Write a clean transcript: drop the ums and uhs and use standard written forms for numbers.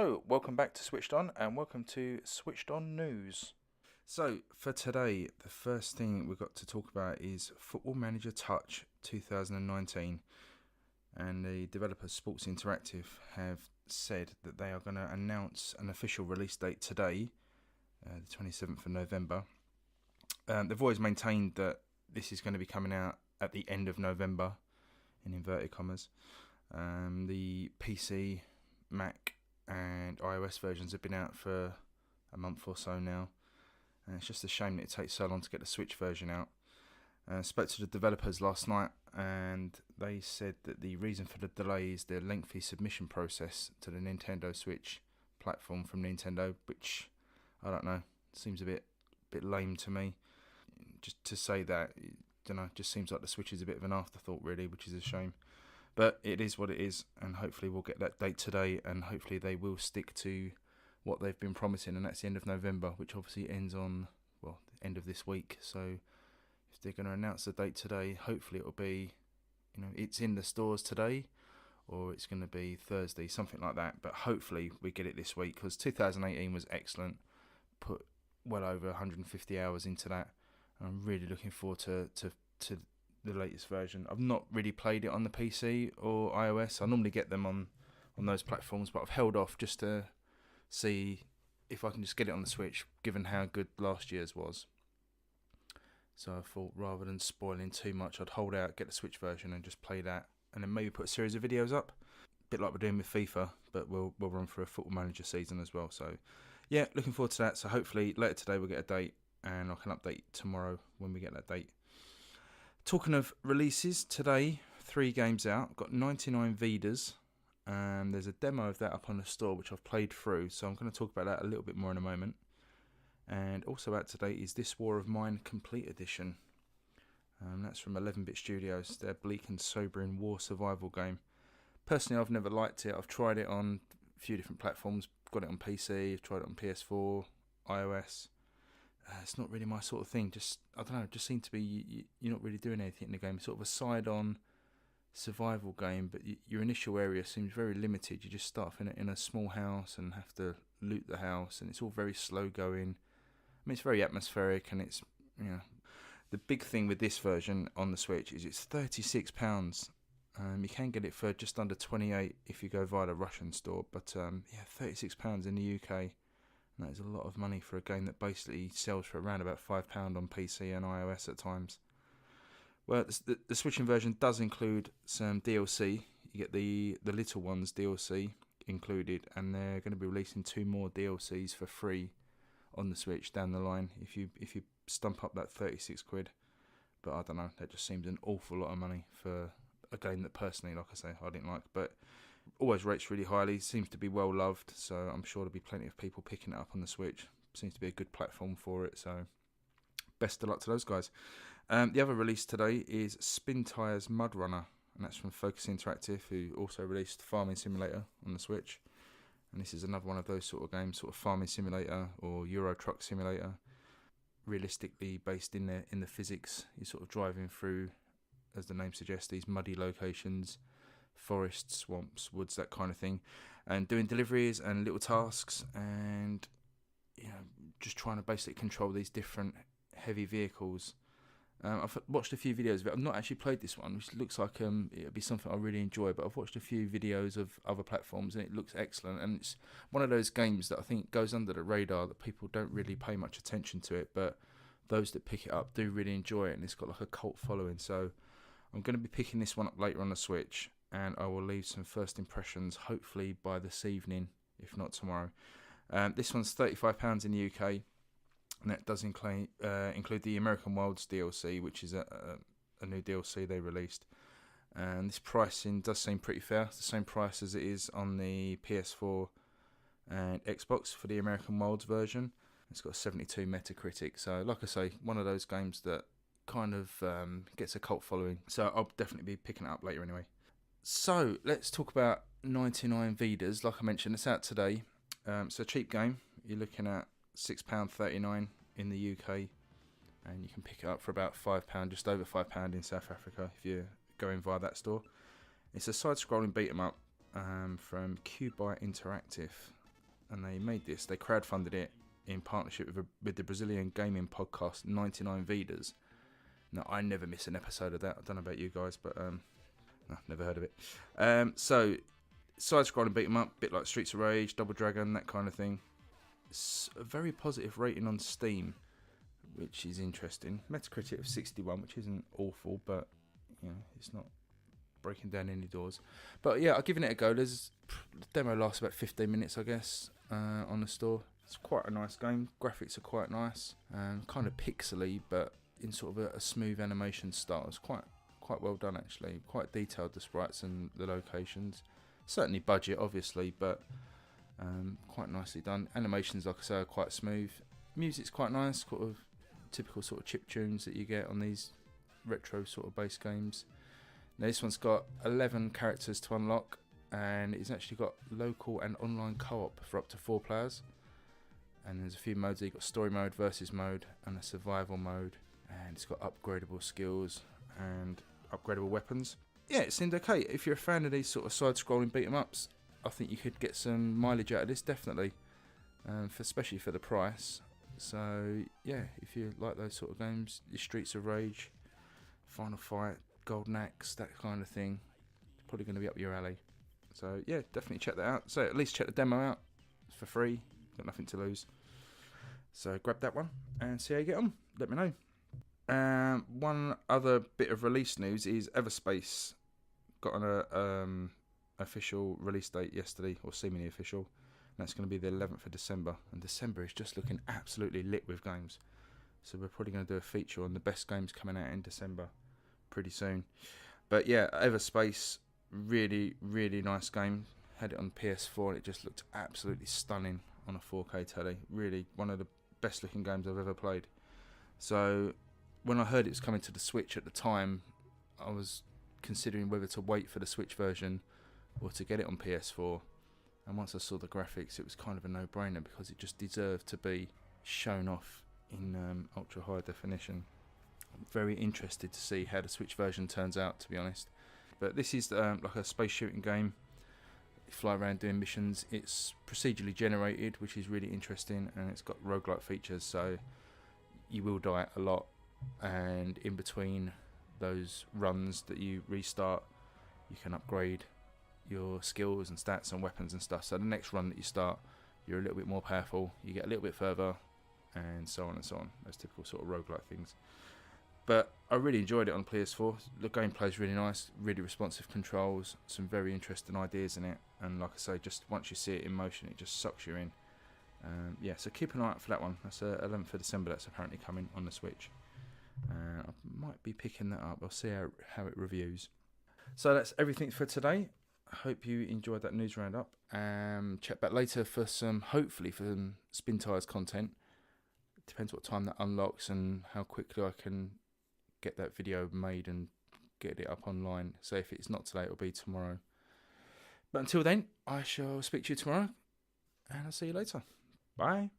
Hello, welcome back to Switched On and welcome to Switched On News. So, for today, the first thing we've got to talk about is Football Manager Touch 2019. And the developers Sports Interactive have said that they are going to announce an official release date today, the 27th of November. They've always maintained that this is going to be coming out at the end of November, in inverted commas. The PC, Mac and iOS versions have been out for a month or so now, and it's just a shame that it takes so long to get the Switch version out. I spoke to the developers last night and they said that the reason for the delay is the lengthy submission process to the Nintendo Switch platform from Nintendo, which, I don't know, seems a bit lame to me. Just to say that, just seems like the Switch is a bit of an afterthought really, which is a shame. But it is what it is, and hopefully we'll get that date today, and hopefully they will stick to what they've been promising, and that's the end of November, which obviously ends on, the end of this week. So if they're going to announce the date today, hopefully it'll be, it's in the stores today, or it's going to be Thursday, something like that. But hopefully we get it this week, because 2018 was excellent. Put well over 150 hours into that. I'm really looking forward to the latest version. I've not really played it on the PC or iOS. I normally get them on those platforms, but I've held off just to see if I can just get it on the Switch, given how good last year's was. So I thought, rather than spoiling too much, I'd hold out, get the Switch version and just play that, and then maybe put a series of videos up, a bit like we're doing with FIFA, but we'll run through a Football Manager season as well. So yeah, looking forward to that. So hopefully later today we'll get a date, and I can update tomorrow when we get that date. Talking of releases, today, 3 games out. I've got 99 Vidas. There's a demo of that up on the store, which I've played through, so I'm going to talk about that a little bit more in a moment. And also out today is This War of Mine Complete Edition. That's from 11-Bit Studios, their bleak and sobering war survival game. Personally, I've never liked it. I've tried it on a few different platforms. Got it on PC, I've tried it on PS4, iOS. It's not really my sort of thing. I don't know, it just seems to be you're not really doing anything in the game. It's sort of a side-on survival game, but your initial area seems very limited. You just start off in a small house and have to loot the house, and it's all very slow going. I mean, it's very atmospheric, and it's, the big thing with this version on the Switch is it's £36. You can get it for just under 28 if you go via the Russian store, but £36 in the UK. That is a lot of money for a game that basically sells for around about £5 on PC and iOS at times. Well, the Switching version does include some DLC. You get the Little Ones DLC included, and they're going to be releasing 2 more DLCs for free on the Switch down the line if you stump up that £36. But I don't know, that just seems an awful lot of money for a game that personally, like I say, I didn't like. But always rates really highly, seems to be well loved, so I'm sure there'll be plenty of people picking it up on the Switch. Seems to be a good platform for it, so best of luck to those guys. The other release today is Spintires Mud Runner, and that's from Focus Interactive, who also released Farming Simulator on the Switch. And this is another one of those sort of games, sort of Farming Simulator or Euro Truck Simulator, realistically based in the physics. You're sort of driving through, as the name suggests, these muddy locations, forests, swamps, woods, that kind of thing, and doing deliveries and little tasks, and just trying to basically control these different heavy vehicles. I've watched a few videos of it. I've not actually played this one, which looks like it'd be something I really enjoy, but I've watched a few videos of other platforms and it looks excellent, and it's one of those games that I think goes under the radar, that people don't really pay much attention to it, but those that pick it up do really enjoy it, and it's got like a cult following. So I'm going to be picking this one up later on the Switch, and I will leave some first impressions hopefully by this evening, if not tomorrow. This one's £35 in the UK, and that does include the American Wilds DLC, which is a new DLC they released. And this pricing does seem pretty fair. It's the same price as it is on the PS4 and Xbox for the American Wilds version. It's got a 72 Metacritic, so like I say, one of those games that kind of gets a cult following, so I'll definitely be picking it up later anyway. So let's talk about 99 Vidas. Like I mentioned, it's out today. It's a cheap game. You're looking at £6.39 in the UK, and you can pick it up for about £5, just over £5 in South Africa if you're going via that store. It's a side-scrolling beat 'em up from Cubi Interactive. and they made this. They crowdfunded it in partnership with the Brazilian gaming podcast 99 Vidas. Now, I never miss an episode of that. I don't know about you guys, but no, never heard of it. So, side-scrolling beat 'em up, bit like Streets of Rage, Double Dragon, that kind of thing. It's a very positive rating on Steam, which is interesting. Metacritic of 61, which isn't awful, but you know, it's not breaking down any doors. But yeah, I've given it a go. The demo lasts about 15 minutes, I guess, on the store. It's quite a nice game. Graphics are quite nice, kind of pixely, but in sort of a smooth animation style. It's quite well done, actually. Quite detailed, the sprites and the locations. Certainly budget, obviously, but quite nicely done. Animations, like I say, are quite smooth. Music's quite nice, sort of typical sort of chip tunes that you get on these retro sort of base games. Now this one's got 11 characters to unlock, and it's actually got local and online co-op for up to 4 players. And there's a few modes. You've got story mode, versus mode, and a survival mode. And it's got upgradable skills and upgradable weapons. Yeah, it seemed okay. If you're a fan of these sort of side-scrolling beat-em-ups, I think you could get some mileage out of this, definitely, especially for the price. So yeah, if you like those sort of games, your Streets of Rage, Final Fight, Golden Axe, that kind of thing, it's probably going to be up your alley. So yeah, definitely check that out. So at least check the demo out. It's for free. Got nothing to lose. So grab that one and see how you get on. Let me know. One other bit of release news is Everspace got an official release date yesterday, or seemingly official, and that's going to be the 11th of December. And December is just looking absolutely lit with games, so we're probably going to do a feature on the best games coming out in December pretty soon. But yeah, Everspace, really nice game. Had it on PS4 and it just looked absolutely stunning on a 4K telly. Really one of the best looking games I've ever played. So when I heard it was coming to the Switch at the time, I was considering whether to wait for the Switch version or to get it on PS4. And once I saw the graphics, it was kind of a no-brainer because it just deserved to be shown off in ultra high definition. I'm very interested to see how the Switch version turns out, to be honest. But this is like a space shooting game. You fly around doing missions. It's procedurally generated, which is really interesting, and it's got roguelike features, so you will die a lot. And in between those runs that you restart, you can upgrade your skills and stats and weapons and stuff. So the next run that you start, you're a little bit more powerful, you get a little bit further, and so on and so on. Those typical sort of roguelike things. But I really enjoyed it on PS4. The gameplay is really nice, really responsive controls, some very interesting ideas in it, and like I say, just once you see it in motion, it just sucks you in. Yeah, so keep an eye out for that one. That's 11th of December. That's apparently coming on the Switch. I might be picking that up. I'll see how it reviews. So that's everything for today. I hope you enjoyed that news roundup. Check back later for hopefully for some Spintires content. It depends what time that unlocks and how quickly I can get that video made and get it up online. So if it's not today, it'll be tomorrow. But until then, I shall speak to you tomorrow, and I'll see you later. Bye.